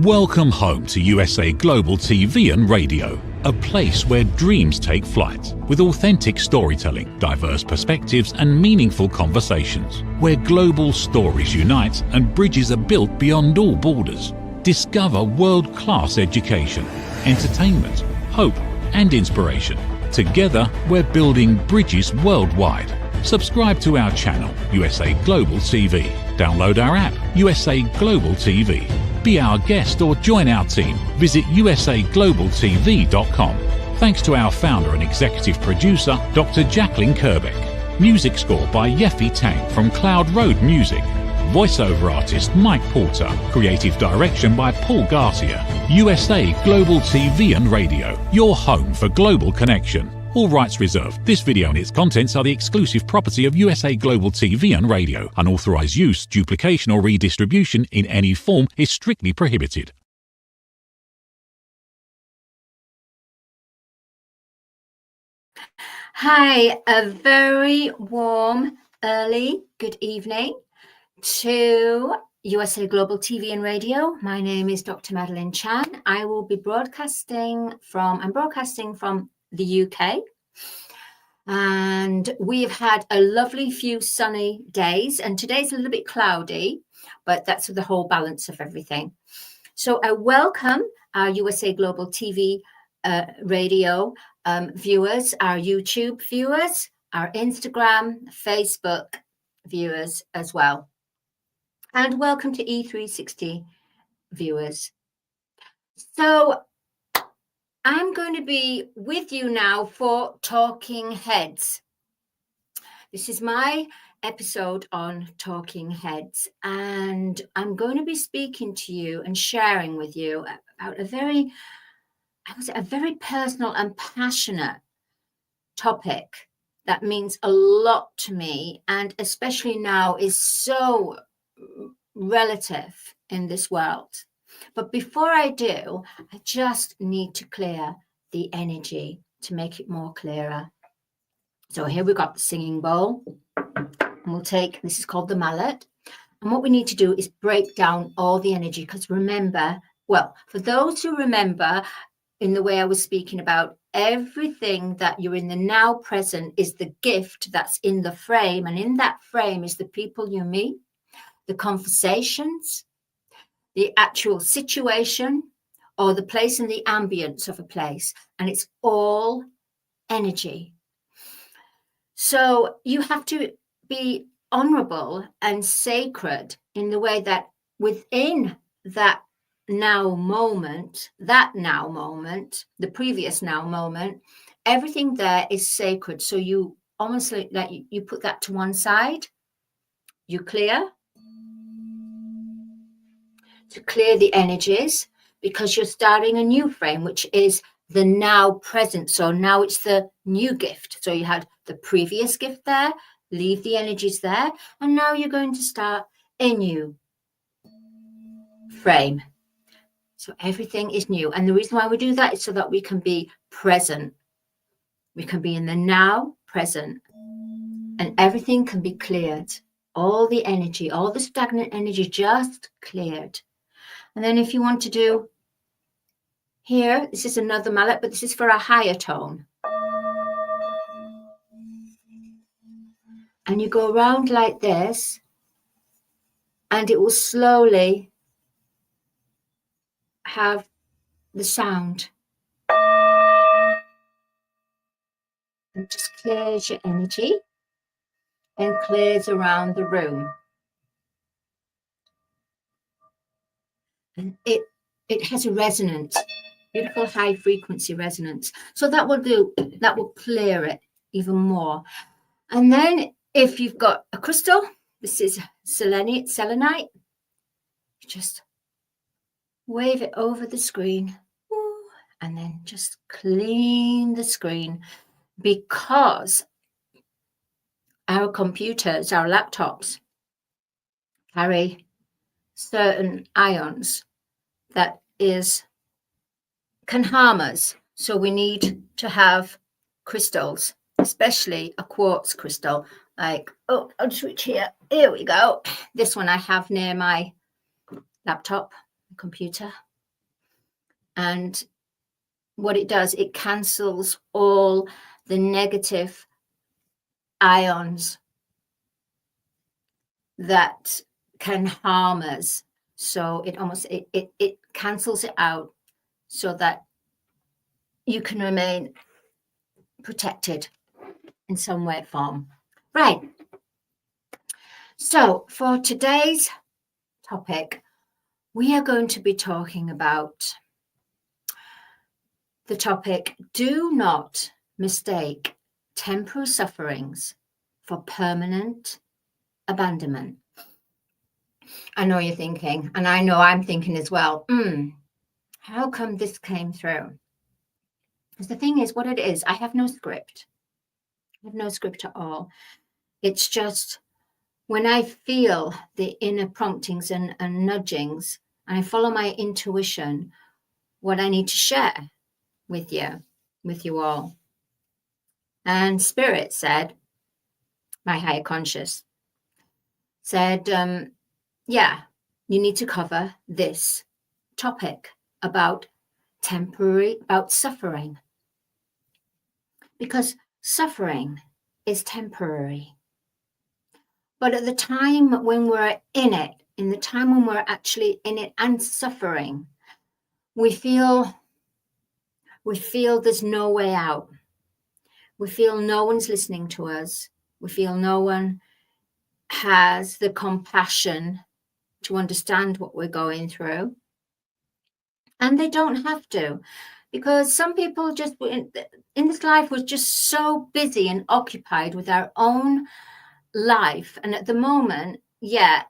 Welcome home to USA Global TV and Radio, a place where dreams take flight, with authentic storytelling, diverse perspectives and meaningful conversations, where global stories unite and bridges are built beyond all borders. Discover world-class education, entertainment, hope and inspiration. Together, we're building bridges worldwide. Subscribe to our channel, USA Global TV. Download our app, USA Global TV. Be our guest or join our team. Visit usaglobaltv.com. Thanks to our founder and executive producer, Dr. Jacqueline Kerbeck. Music score by Yeffy Tang from Cloud Road Music. Voiceover artist Mike Porter. Creative direction by Paul Garcia. USA Global TV and Radio, your home for global connection. All rights reserved. This video and its contents are the exclusive property of USA Global TV and Radio. Unauthorized use, duplication or redistribution in any form is strictly prohibited. Hi, a very warm, early good evening to USA Global TV and Radio. My name is Dr. Madalene Chan. I will be broadcasting from the UK, and we've had a lovely few sunny days, and today's a little bit cloudy, but that's the whole balance of everything. So I welcome our USA Global TV radio viewers, our YouTube viewers, our Instagram, Facebook viewers as well, and welcome to E360 viewers. So I'm going to be with you now for Talking Heads. This is my episode on Talking Heads, and I'm going to be speaking to you and sharing with you about a very personal and passionate topic that means a lot to me, and especially now is so relative in this world. But before I do, I just need to clear the energy to make it more clearer. So here we've got the singing bowl. And we'll take, this is called the mallet. And what we need to do is break down all the energy. Because remember, well, for those who remember in the way I was speaking about, everything that you're in the now present is the gift that's in the frame. And in that frame is the people you meet, the conversations, the actual situation, or the place and the ambience of a place, and it's all energy. So you have to be honorable and sacred in the way that within that now moment, the previous now moment, everything there is sacred. So you almost like that you put that to one side, you clear to clear the energies, because you're starting a new frame, which is the now present. So now it's the new gift. So you had the previous gift there, leave the energies there, and now you're going to start a new frame. So everything is new. And the reason why we do that is so that we can be present. We can be in the now present, and everything can be cleared. All the energy, all the stagnant energy just cleared. And then if you want to do here, this is another mallet, but this is for a higher tone. And you go around like this, and it will slowly have the sound. And just clears your energy and clears around the room. And it has a resonance, beautiful high frequency resonance. So that will clear it even more. And then if you've got a crystal, this is selenite, just wave it over the screen, and then just clean the screen, because our computers, our laptops carry certain ions that can harm us. So we need to have crystals, especially a quartz crystal. Like, oh, I'll switch here. Here we go. This one I have near my laptop computer. And what it does, it cancels all the negative ions that can harm us. So it cancels it out so that you can remain protected in some way or form. Right. So for today's topic, we are going to be talking about the topic, do not mistake temporary sufferings for permanent abandonment. I know you're thinking, and I know I'm thinking as well, how come this came through? Because the thing is, what it is, I have no script. I have no script at all. It's just when I feel the inner promptings and nudgings, and I follow my intuition, what I need to share with you all. And Spirit said, my higher conscious, said, yeah, you need to cover this topic about suffering. Because suffering is temporary. But at the time when we're in it, in the time when we're actually in it and suffering, we feel there's no way out. We feel no one's listening to us. We feel no one has the compassion to understand what we're going through. And they don't have to, because some people just in this life was just so busy and occupied with our own life. And at the moment, yeah,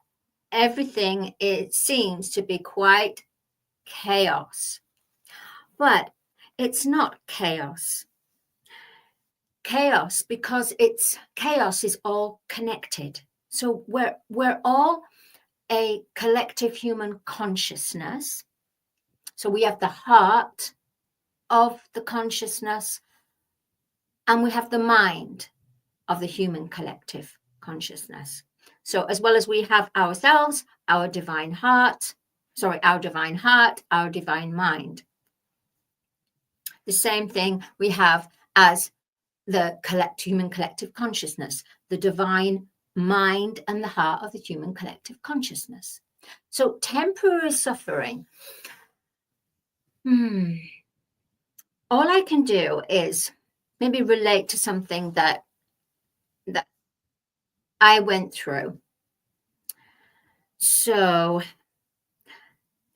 everything, it seems to be quite chaos. But it's not chaos. Chaos, because chaos is all connected. So we're all a collective human consciousness. So we have the heart of the consciousness, and we have the mind of the human collective consciousness. So as well as we have ourselves, our divine heart, our divine mind. The same thing we have as the human collective consciousness, the divine mind and the heart of the human collective consciousness. So temporary suffering, all I can do is maybe relate to something that I went through. So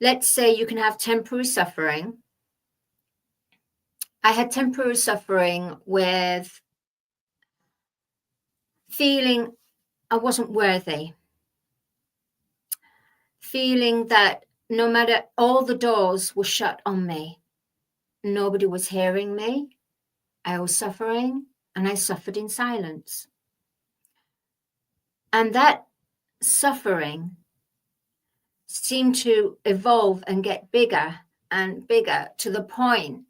let's say you can have temporary suffering. I had temporary suffering with feeling I wasn't worthy, feeling that no matter, all the doors were shut on me. Nobody was hearing me. I was suffering, and I suffered in silence. And that suffering seemed to evolve and get bigger and bigger to the point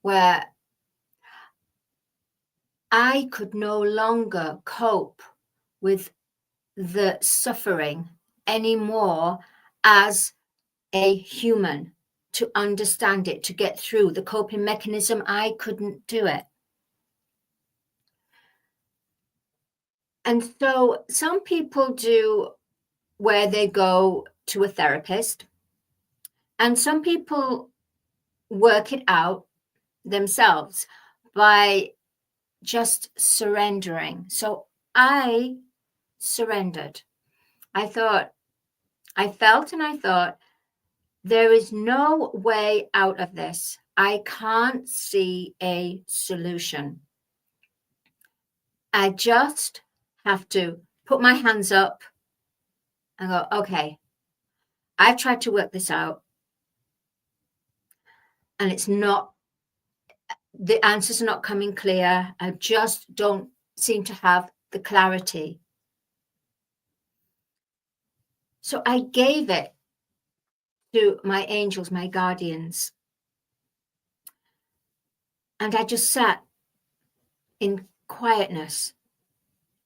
where I could no longer cope with the suffering anymore as a human, to understand it, to get through the coping mechanism. I couldn't do it. And so some people do, where they go to a therapist, and some people work it out themselves by just surrendering. So I surrendered. I thought, there is no way out of this. I can't see a solution. I just have to put my hands up and go, okay, I've tried to work this out, and the answers are not coming clear. I just don't seem to have the clarity. So I gave it to my angels, my guardians. And I just sat in quietness.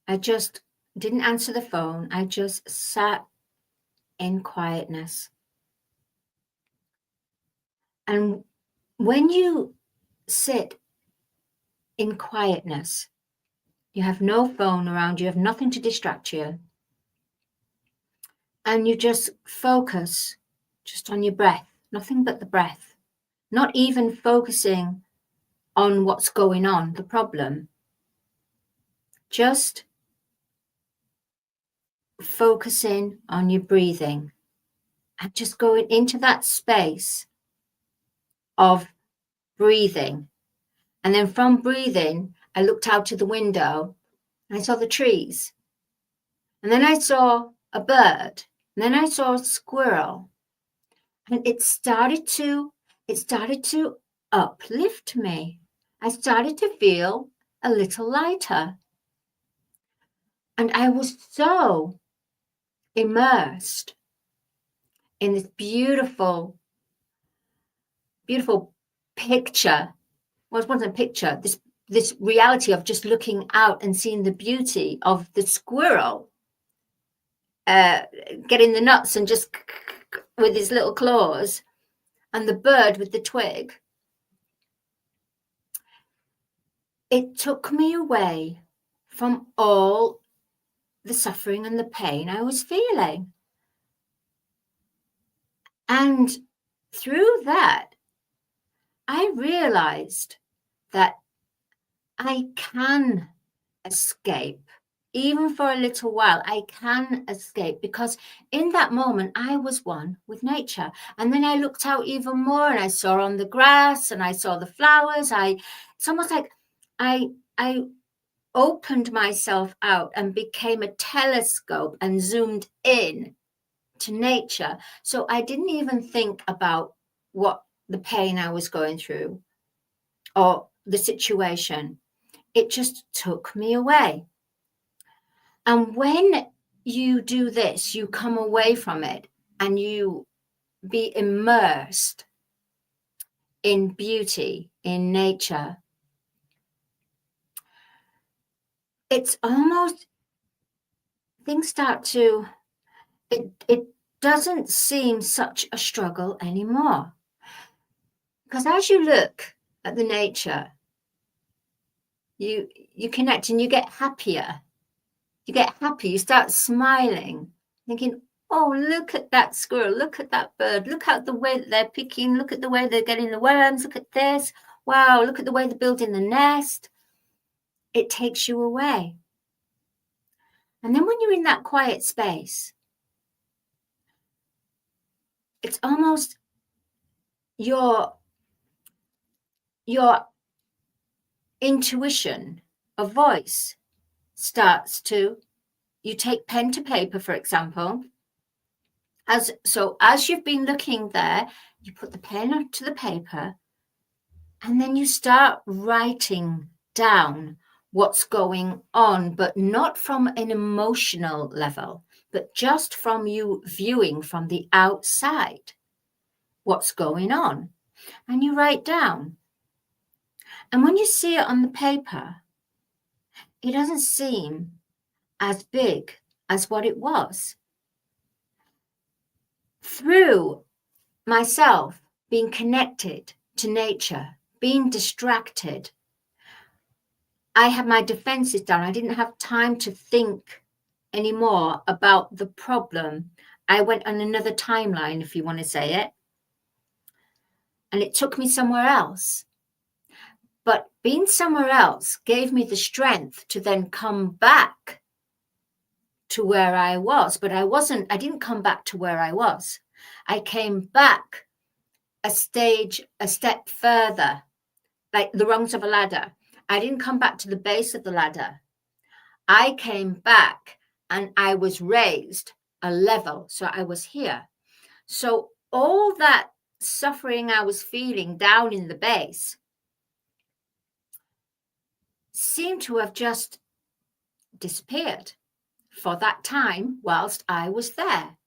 I just didn't answer the phone. I just sat in quietness. And when you sit in quietness, you have no phone around you, have nothing to distract you, and you just focus just on your breath, nothing but the breath, not even focusing on what's going on, the problem, just focusing on your breathing and just going into that space of breathing. And then from breathing, I looked out to the window and I saw the trees. And then I saw a bird. And then I saw a squirrel. And it started to uplift me. I started to feel a little lighter. And I was so immersed in this beautiful, beautiful picture. Well, it wasn't a picture, this reality of just looking out and seeing the beauty of the squirrel getting the nuts and just with his little claws, and the bird with the twig. It took me away from all the suffering and the pain I was feeling. And through that, I realized that I can escape. Even for a little while, I can escape, because in that moment, I was one with nature. And then I looked out even more and I saw on the grass and I saw the flowers. It's almost like I opened myself out and became a telescope and zoomed in to nature. So I didn't even think about what the pain I was going through or the situation. It just took me away. And when you do this, you come away from it and you be immersed in beauty, in nature. It's almost, things start to, it doesn't seem such a struggle anymore. Because as you look at the nature, you connect and you get happier. You get happy, you start smiling, thinking, oh, look at that squirrel, look at that bird, look at the way that they're picking, look at the way they're getting the worms, look at this, wow, look at the way they're building the nest. It takes you away. And then when you're in that quiet space, it's almost your intuition of voice starts to, you take pen to paper, for example. As you've been looking there, you put the pen to the paper and then you start writing down what's going on, but not from an emotional level, but just from you viewing from the outside what's going on. And you write down. And when you see it on the paper, it doesn't seem as big as what it was. Through myself being connected to nature, being distracted, I had my defenses down. I didn't have time to think anymore about the problem. I went on another timeline, if you want to say it, and it took me somewhere else. But being somewhere else gave me the strength to then come back to where I was. But I didn't come back to where I was. I came back a step further, like the rungs of a ladder. I didn't come back to the base of the ladder. I came back and I was raised a level. So I was here. So all that suffering I was feeling down in the base seemed to have just disappeared for that time whilst I was there.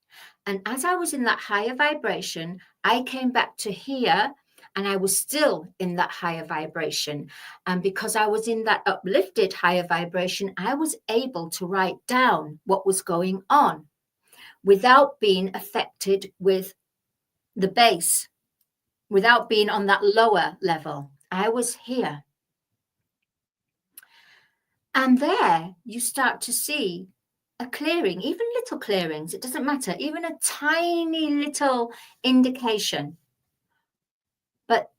And as I was in that higher vibration, I came back to here and I was still in that higher vibration. And because I was in that uplifted higher vibration, I was able to write down what was going on without being affected with the base, without being on that lower level. I was here. And there you start to see a clearing, even little clearings, it doesn't matter, even a tiny little indication. But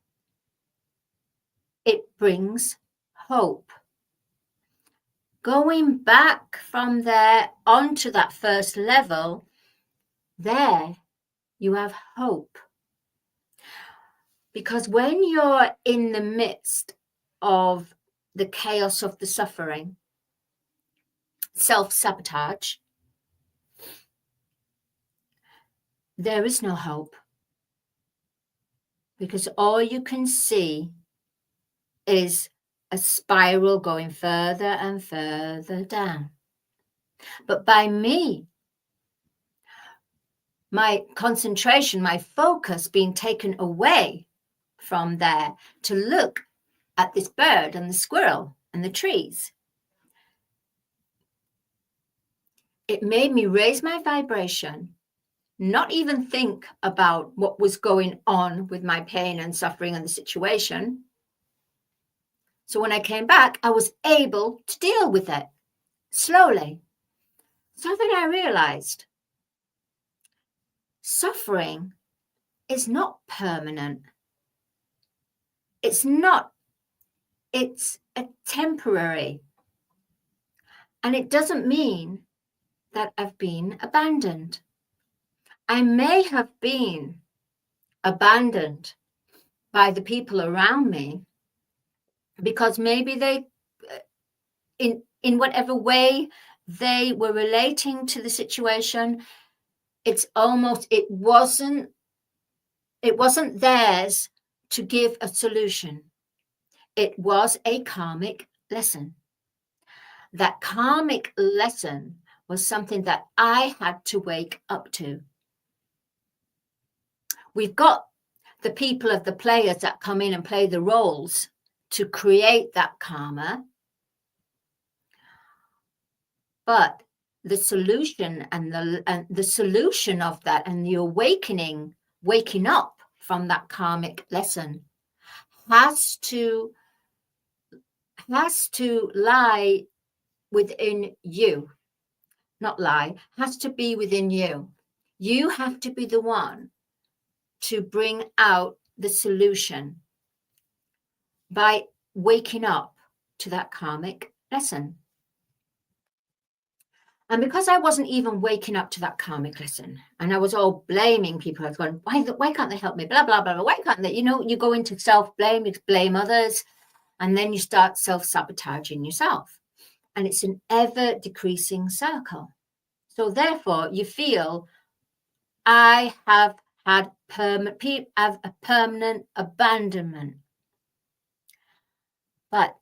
it brings hope. Going back from there onto that first level, there you have hope. Because when you're in the midst of the chaos of the suffering, self-sabotage, there is no hope. Because all you can see is a spiral going further and further down. But by me, my concentration, my focus being taken away from there to look at this bird and the squirrel and the trees, it made me raise my vibration, not even think about what was going on with my pain and suffering and the situation. So when I came back, I was able to deal with it slowly. So then I realized suffering is not permanent. It's not. It's a temporary. And it doesn't mean that I've been abandoned. I may have been abandoned by the people around me because maybe they, in whatever way they were relating to the situation, it's almost, it wasn't theirs to give a solution. It was a karmic lesson. That karmic lesson was something that I had to wake up to. We've got the people of the players that come in and play the roles to create that karma. But the solution and the solution of that and the awakening, waking up from that karmic lesson has to lie within you. Not lie, has to be within you. You have to be the one to bring out the solution by waking up to that karmic lesson. And because I wasn't even waking up to that karmic lesson, and I was all blaming people, I was going, why can't they help me? Blah, blah, blah, blah. Why can't they? You know, you go into self-blame, you blame others, and then you start self-sabotaging yourself. And it's an ever-decreasing circle. So therefore, you feel, I have had a permanent abandonment. But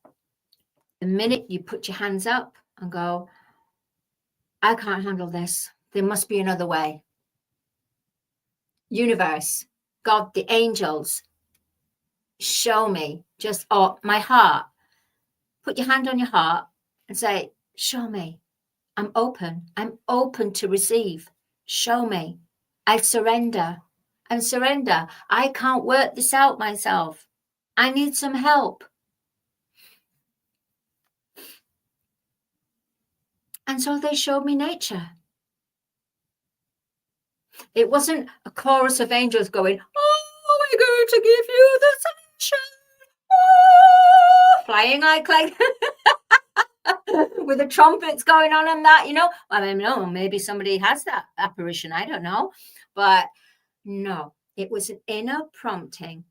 the minute you put your hands up and go, I can't handle this, there must be another way. Universe, God, the angels, show me, just, or my heart. Put your hand on your heart and say, show me. I'm open to receive. Show me. I surrender. I can't work this out myself. I need some help. And so they showed me nature. It wasn't a chorus of angels going, oh, we're going to give you the sunshine. Oh, flying like with the trumpets going on and that, you know. I mean, no, maybe somebody has that apparition. I don't know. But no, it was an inner prompting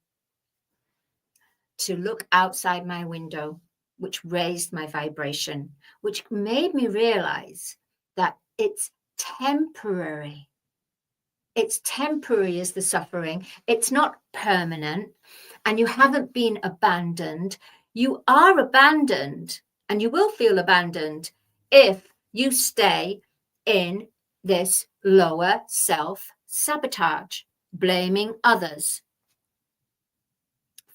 to look outside my window, which raised my vibration, which made me realize that it's temporary. It's temporary as the suffering. It's not permanent. And you haven't been abandoned. You are abandoned, and you will feel abandoned if you stay in this lower self-sabotage, blaming others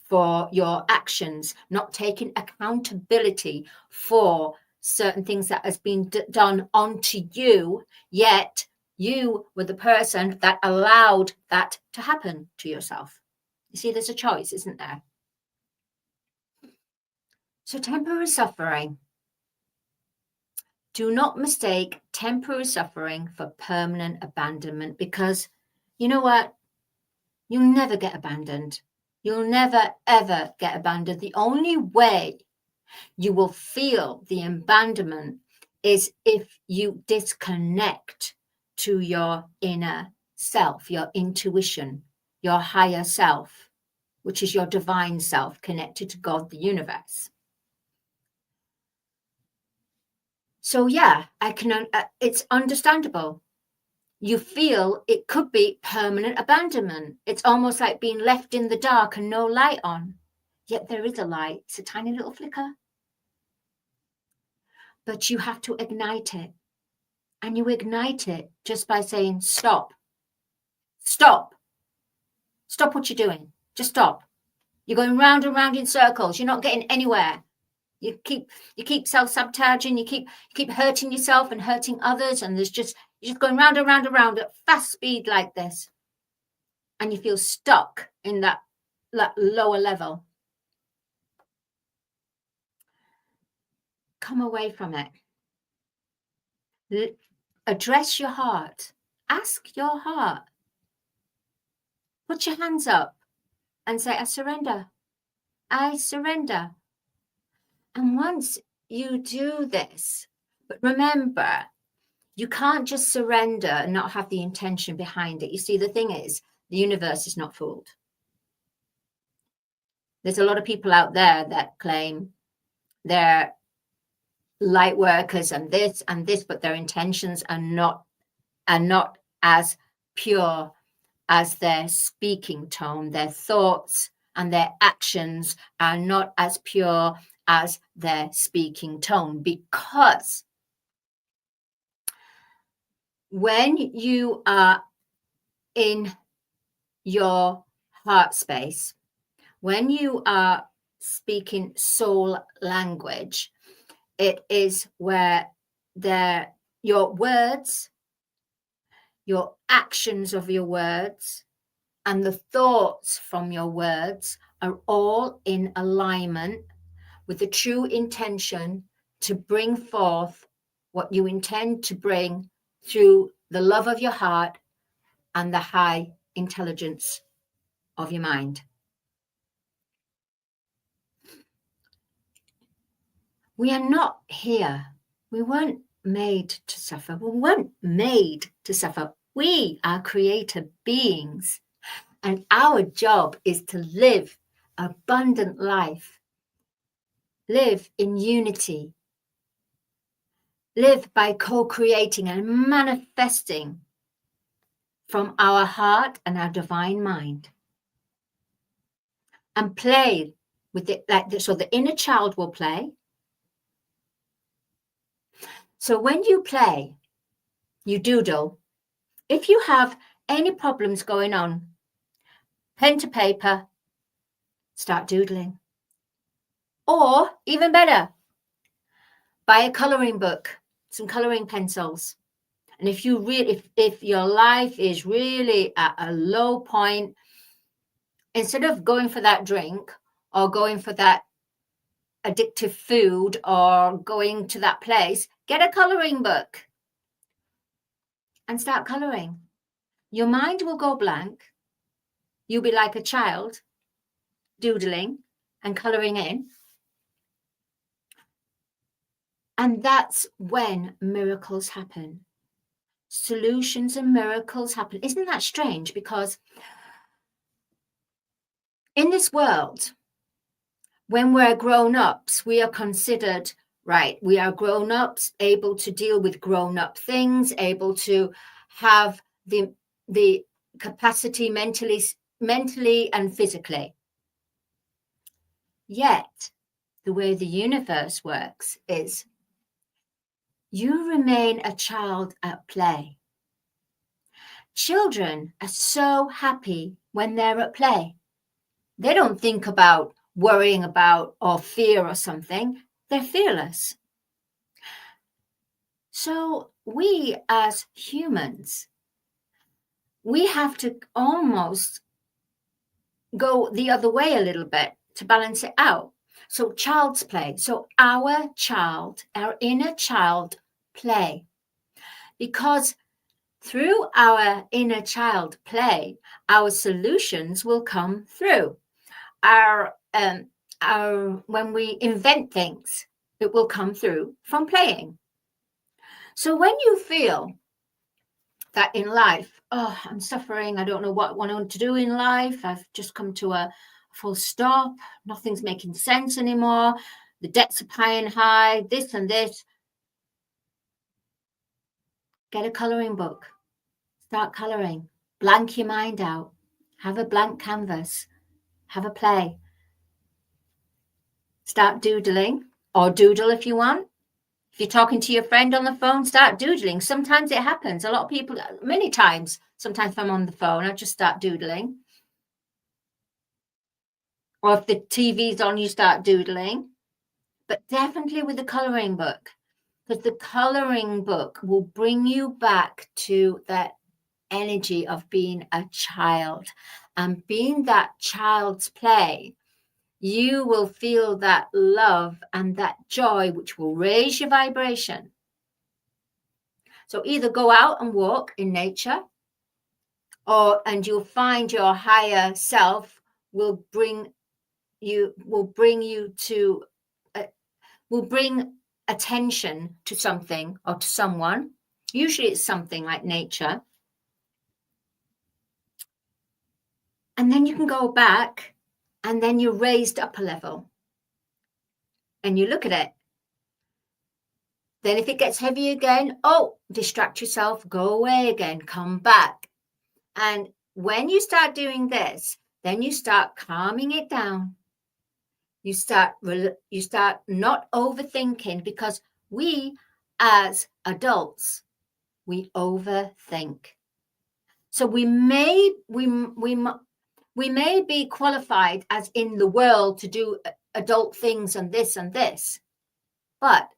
for your actions, not taking accountability for certain things that has been done onto you, yet you were the person that allowed that to happen to yourself. You see, there's a choice, isn't there? So temporary suffering. Do not mistake temporary suffering for permanent abandonment, because you know what? You'll never get abandoned. You'll never, ever get abandoned. The only way you will feel the abandonment is if you disconnect to your inner self, your intuition, your higher self, which is your divine self connected to God, the universe. So yeah, it's understandable. You feel it could be permanent abandonment. It's almost like being left in the dark and no light on. Yet there is a light. It's a tiny little flicker. But you have to ignite it. And you ignite it just by saying, stop. Stop. Stop what you're doing. Just stop. You're going round and round in circles. You're not getting anywhere. You keep self-sabotaging. You keep hurting yourself and hurting others. And you're just going round and round and round at fast speed like this. And you feel stuck in that lower level. Come away from it. Address your heart. Ask your heart. Put your hands up and say, I surrender. I surrender. And once you do this, but remember, you can't just surrender and not have the intention behind it. You see, the thing is, the universe is not fooled. There's a lot of people out there that claim they're light workers and this, but their intentions are not as pure as their speaking tone. Their thoughts and their actions are not as pure as their speaking tone, because when you are in your heart space, when you are speaking soul language, it is where your words, your actions of your words, and the thoughts from your words are all in alignment with the true intention to bring forth what you intend to bring through the love of your heart and the high intelligence of your mind. We are not here. We weren't made to suffer. We weren't made to suffer. We are creator beings, and our job is to live abundant life, live in unity, live by co-creating and manifesting from our heart and our divine mind, and play with it like this. So the inner child will play. So when you play, you doodle. If you have any problems going on, pen to paper, start doodling. Or even better, buy a colouring book, some colouring pencils. And if your life is really at a low point, instead of going for that drink or going for that addictive food or going to that place, get a colouring book and start colouring. Your mind will go blank. You'll be like a child doodling and colouring in. And that's when miracles happen. Solutions and miracles happen. Isn't that strange? Because in this world, when we're grown-ups, we are considered, right, we are grown-ups, able to deal with grown-up things, able to have the capacity mentally and physically. Yet, the way the universe works is you remain a child at play. Children are so happy when they're at play. They don't think about worrying about or fear or something. They're fearless. So we as humans, we have to almost go the other way a little bit to balance it out. So child's play. So our inner child play. Because through our inner child play, our solutions will come through. When we invent things, it will come through from playing. So when you feel that in life, oh, I'm suffering, I don't know what I want to do in life, I've just come to a full stop, nothing's making sense anymore, the debts are piling high, this and this, get a colouring book, start colouring, blank your mind out, have a blank canvas, have a play, start doodling, or doodle if you want. If you're talking to your friend on the phone, start doodling. Sometimes it happens. A lot of people, many times, sometimes if I'm on the phone, I just start doodling. Or if the TV's on, you start doodling. But definitely with the colouring book, because the colouring book will bring you back to that energy of being a child. And being that child's play, you will feel that love and that joy, which will raise your vibration. So either go out and walk in nature, and you'll find your higher self will bring attention to something or to someone. Usually it's something like nature. And then you can go back, and then you're raised up a level and you look at it. Then if it gets heavy again, distract yourself, go away again, come back. And when you start doing this, then you start calming it down. You start not overthinking, because we as adults, we overthink. So we may be qualified as in the world to do adult things and this, but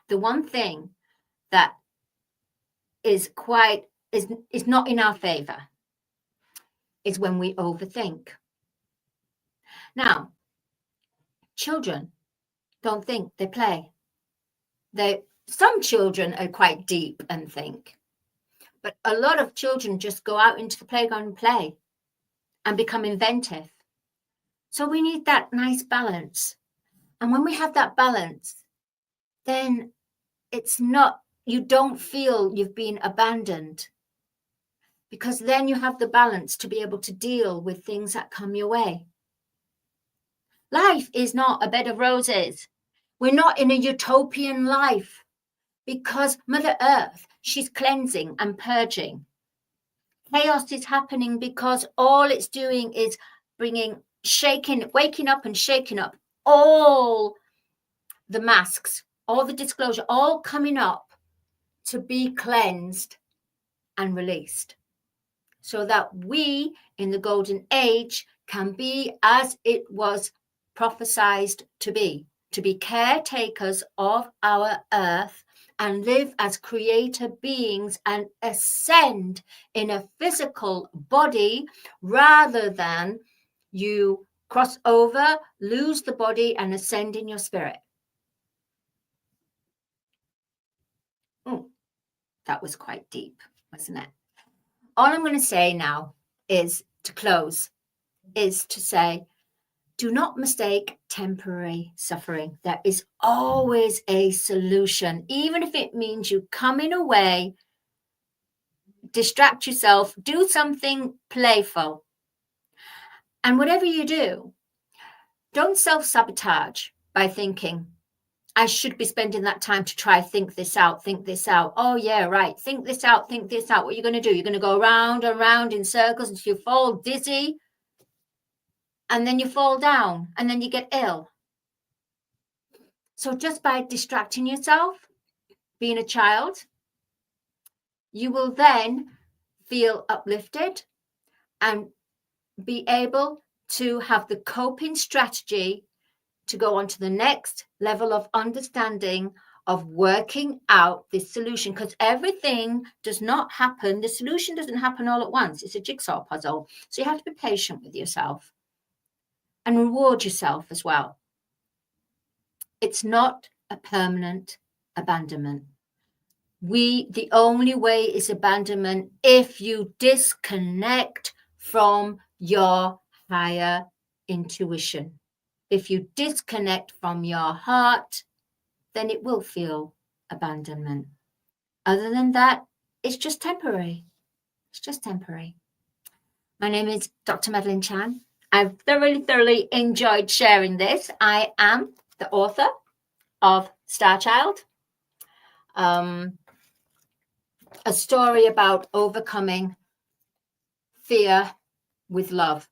the one thing that is not in our favor is when we overthink. Now, children don't think, they play. Some children are quite deep and think, but a lot of children just go out into the playground and play and become inventive. So we need that nice balance. And when we have that balance, then you don't feel you've been abandoned, because then you have the balance to be able to deal with things that come your way. Life is not a bed of roses. We're not in a utopian life, because Mother Earth, she's cleansing and purging. Chaos is happening because all it's doing is waking up and shaking up all the masks, all the disclosure, all coming up to be cleansed and released, so that we in the golden age can be as it was prophesied to be caretakers of our earth and live as creator beings and ascend in a physical body, rather than you cross over, lose the body and ascend in your spirit. That was quite deep, wasn't it? All I'm going to say now is to close, is to say, do not mistake temporary suffering. There is always a solution, even if it means you coming away, distract yourself, do something playful. And whatever you do, don't self-sabotage by thinking, I should be spending that time to try think this out. Oh yeah, right. Think this out. What are you going to do? You're going to go round and round in circles until you fall dizzy, and then you fall down, and then you get ill. So just by distracting yourself, being a child, you will then feel uplifted and be able to have the coping strategy to go on to the next level of understanding of working out this solution, because everything does not happen. The solution doesn't happen all at once. It's a jigsaw puzzle. So you have to be patient with yourself and reward yourself as well. It's not a permanent abandonment. The only way is abandonment if you disconnect from your higher intuition. If you disconnect from your heart, then it will feel abandonment. Other than that, it's just temporary. It's just temporary. My name is Dr. Madalene Chan. I've thoroughly enjoyed sharing this. I am the author of Star Child, a story about overcoming fear with love,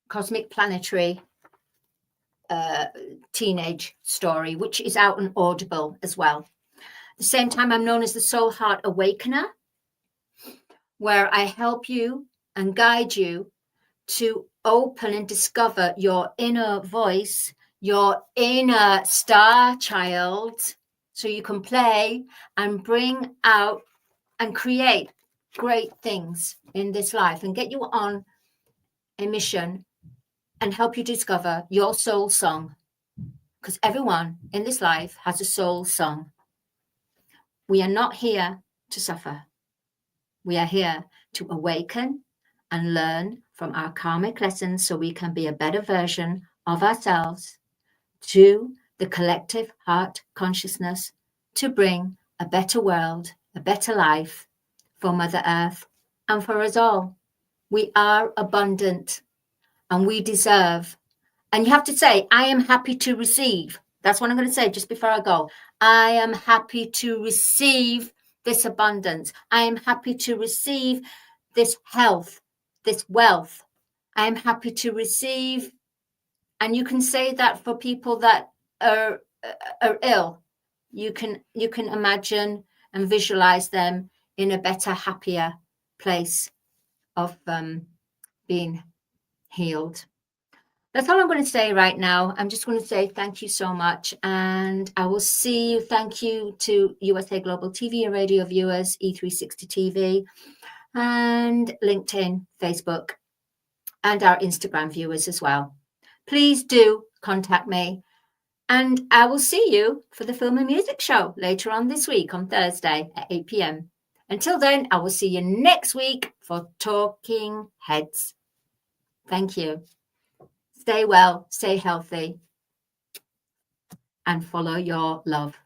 cosmic planetary teenage story, which is out on Audible as well. At the same time, I'm known as the Soul Heart Awakener, where I help you and guide you to open and discover your inner voice, your inner star child, so you can play and bring out and create great things in this life and get you on a mission and help you discover your soul song, because everyone in this life has a soul song. We are not here to suffer. We are here to awaken and learn from our karmic lessons so we can be a better version of ourselves to the collective heart consciousness to bring a better world, a better life for Mother Earth and for us all. We are abundant and we deserve. And you have to say, I am happy to receive. That's what I'm going to say just before I go. I am happy to receive this abundance. I am happy to receive this health, this wealth. I am happy to receive. And you can say that for people that are ill. You can imagine and visualize them in a better, happier place of being healed. That's all I'm going to say right now. I'm just going to say thank you so much, and I will see you. Thank you to USA Global TV and radio viewers, E360 TV, and LinkedIn, Facebook, and our Instagram viewers as well. Please do contact me, and I will see you for the Film and Music Show later on this week on Thursday at 8 p.m. Until then, I will see you next week for Talking Heads. Thank you. Stay well, stay healthy, and follow your love.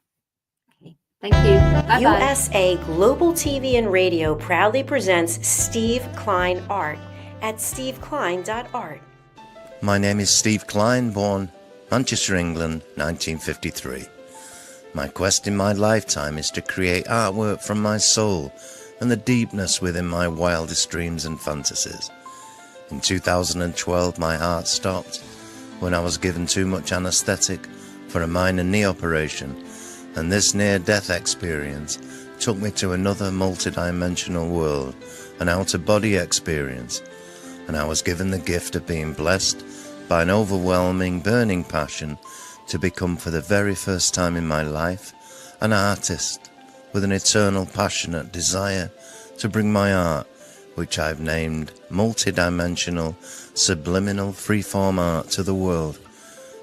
Okay. Thank you. Bye-bye. USA Global TV and Radio proudly presents Steve Klein Art at steveklein.art. My name is Steve Klein, born Manchester, England, 1953. My quest in my lifetime is to create artwork from my soul and the deepness within my wildest dreams and fantasies. In 2012, my heart stopped when I was given too much anesthetic for a minor knee operation, and this near-death experience took me to another multidimensional world, an out-of-body experience, and I was given the gift of being blessed by an overwhelming, burning passion to become, for the very first time in my life, an artist with an eternal, passionate desire to bring my art, which I've named multidimensional, subliminal, freeform art, to the world,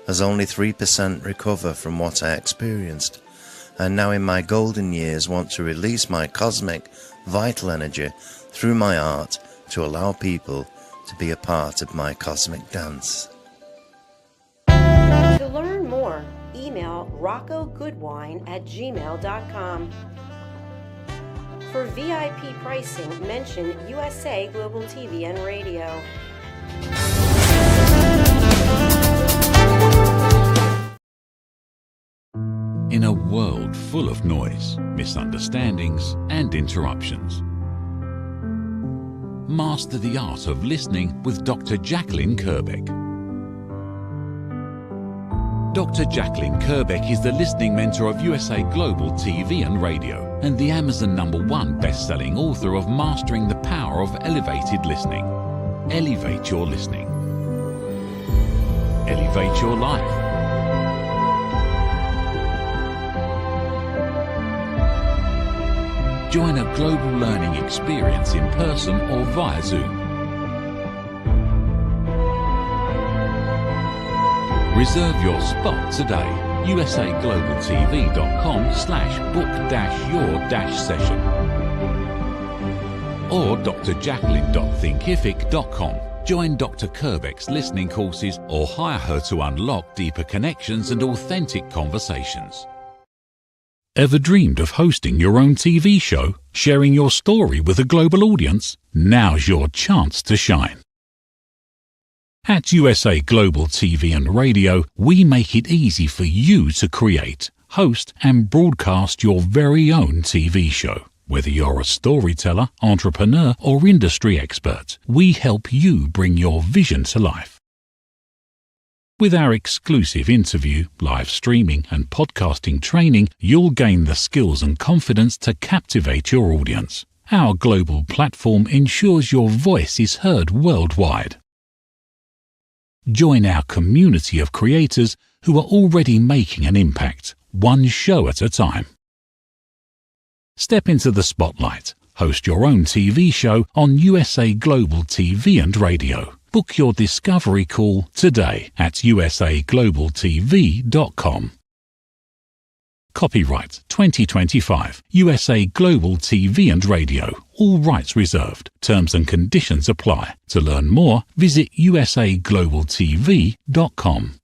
as only 3% recover from what I experienced, and now in my golden years want to release my cosmic, vital energy through my art to allow people to be a part of my cosmic dance. To learn more, email roccogoodwine@gmail.com. For VIP pricing, mention USA Global TV and Radio. In a world full of noise, misunderstandings, and interruptions, master the art of listening with Dr. Jacqueline Kerbeck. Dr. Jacqueline Kerbeck is the listening mentor of USA Global TV and Radio and the Amazon #1 best-selling author of Mastering the Power of Elevated Listening. Elevate your listening. Elevate your life. Join a global learning experience in person or via Zoom. Reserve your spot today. usaglobaltv.com/book-your-session or drjacqueline.thinkific.com. Join Dr. Kerbeck's listening courses or hire her to unlock deeper connections and authentic conversations. Ever dreamed of hosting your own TV show, sharing your story with a global audience? Now's your chance to shine. At USA Global TV and Radio, we make it easy for you to create, host and broadcast your very own TV show. Whether you're a storyteller, entrepreneur or industry expert, we help you bring your vision to life. With our exclusive interview, live streaming and podcasting training, you'll gain the skills and confidence to captivate your audience. Our global platform ensures your voice is heard worldwide. Join our community of creators who are already making an impact, one show at a time. Step into the spotlight. Host your own TV show on USA Global TV and Radio. Book your discovery call today at usaglobaltv.com. Copyright 2025 USA Global TV and Radio. All rights reserved. Terms and conditions apply. To learn more, visit usaglobaltv.com.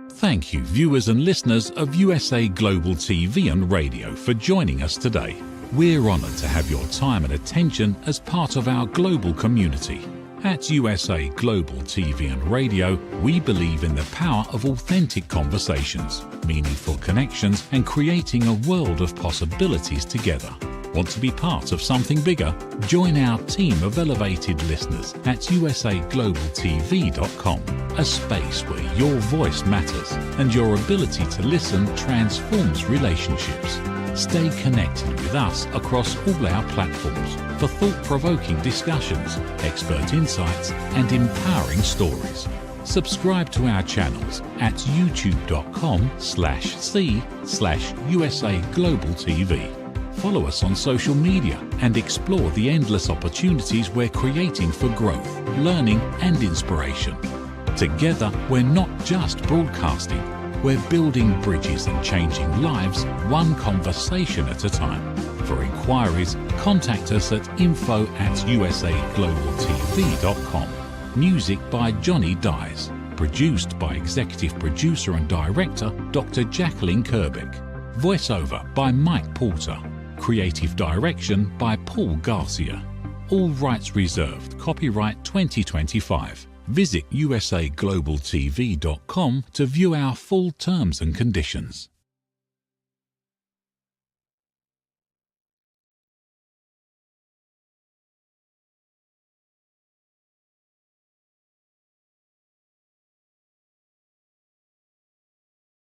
Thank you, viewers and listeners of USA Global TV and Radio, for joining us today. We're honoured to have your time and attention as part of our global community. At USA Global TV and Radio, we believe in the power of authentic conversations, meaningful connections, and creating a world of possibilities together. Want to be part of something bigger? Join our team of elevated listeners at usaglobaltv.com, a space where your voice matters and your ability to listen transforms relationships. Stay connected with us across all our platforms for thought-provoking discussions, expert insights, and empowering stories. Subscribe to our channels at youtube.com/c/USAGlobalTV. Follow us on social media and explore the endless opportunities we're creating for growth, learning, and inspiration. Together, we're not just broadcasting, we're building bridges and changing lives one conversation at a time. For inquiries, contact us at info@usaglobaltv.com. Music by Johnny Dies. Produced by Executive Producer and Director Dr. Jacqueline Kerbeck. Voiceover by Mike Porter. Creative Direction by Paul Garcia. All rights reserved. Copyright 2025. Visit usaglobaltv.com to view our full terms and conditions.